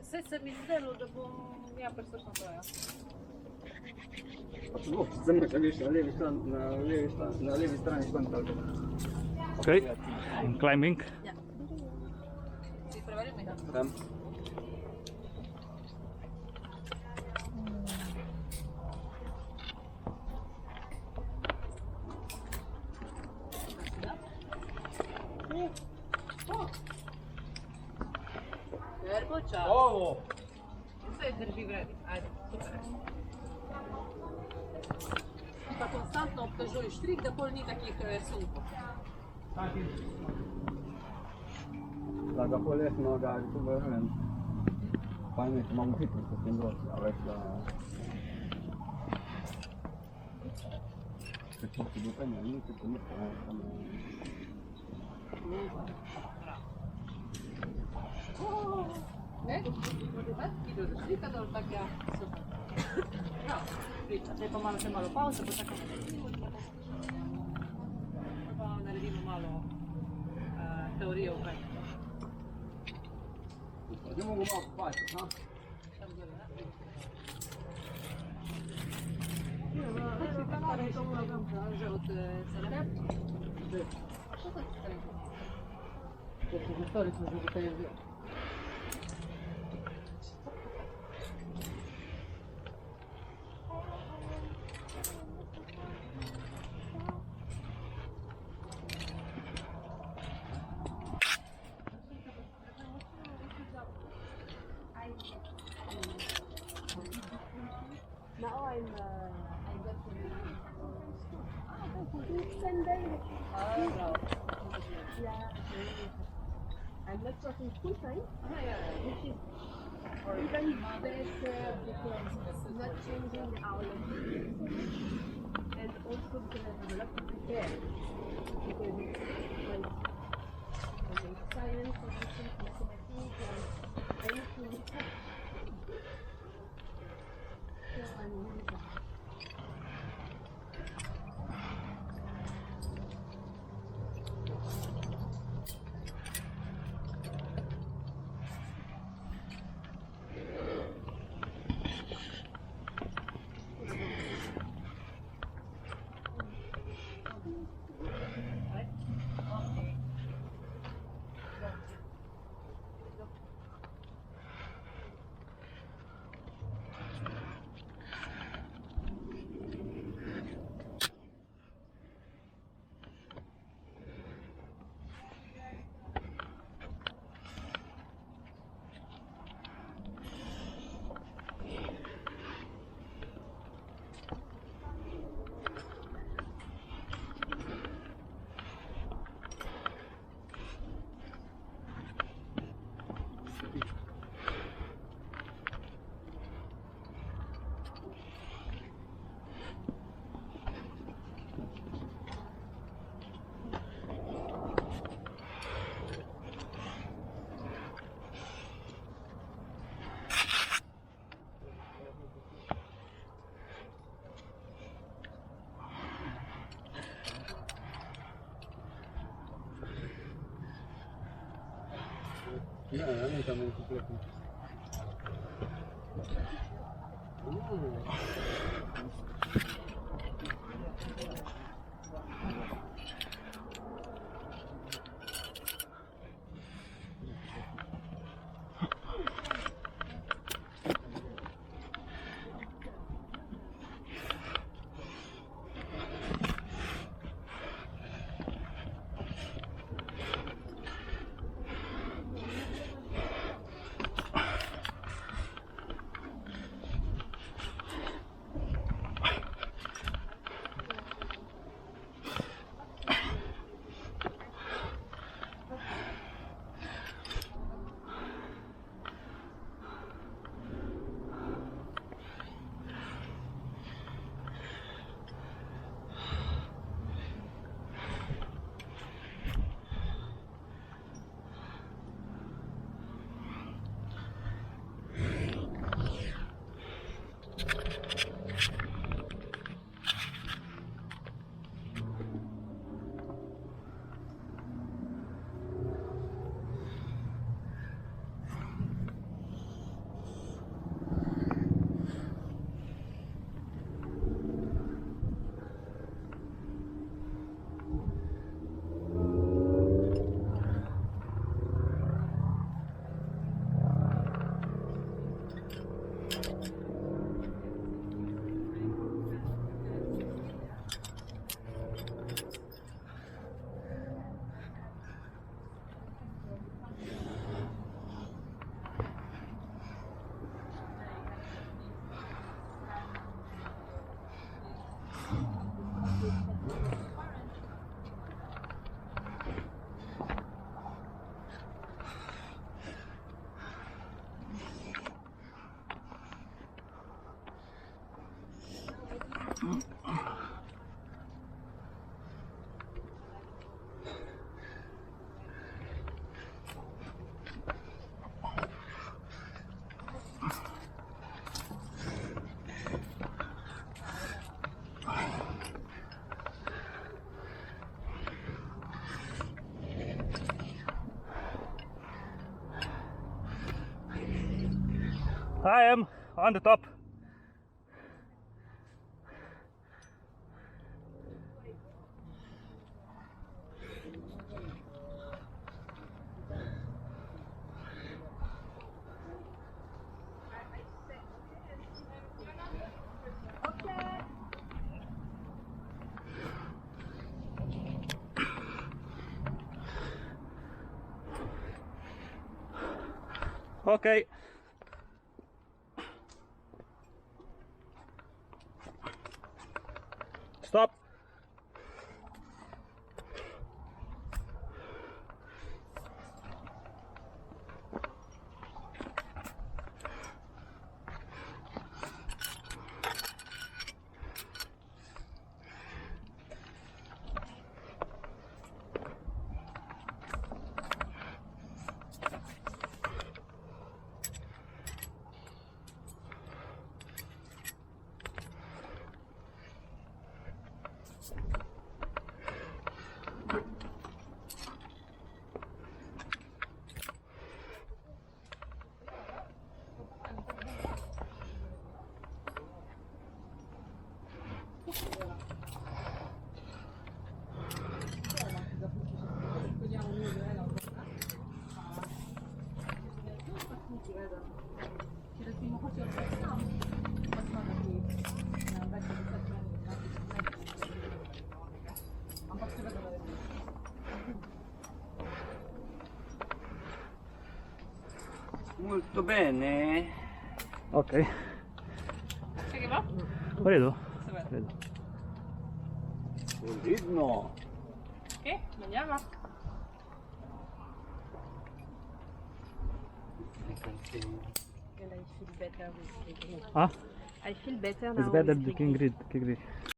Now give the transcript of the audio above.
Sve se mi zdelo, da bom ja pač točno to, ja. Zdaj moraš viš na levi strani konta. Okay. I'm climbing. Ja. Si preveril mi? Tam. Verbo, čau. Ovo! Sve drži vredi, ajde, super. Pa konstantno obtežuješ trik, da pol ni takih sunkov. Da ga polesno, da je tu vrnem. Pa ne, če imamo hitro s tem dosti, a več da... Če ti dupanja, ni ti pomrka, samo... Ne? Ti dođeš slika dol, tak ja, super. Bravo, priča. Zdaj pa še malo pauze, pa tako pa naredimo malo teorije v kaj. Zdaj mogo malo popati, ha? Že od Sarajeva? Što to ti Sarajeva? To su historično že televizija. Now I got to Sunday. Bravo. Yeah. I'm not working full time, which is even better because it's not changing our life. And also because I have a lot to prepare. Because it's like science, everything, mathematics, and anything. So I'm really happy. Ja, nie tam jest kompletnie. I am on the top. Okay. Stop. Molto bene. Okay. Che va? Vedo. Dov'è? Vedo. Solidno. Che? Andiamo? And I feel better with Kegri. Ah? I feel better now It's better with the Kegri. King Grid.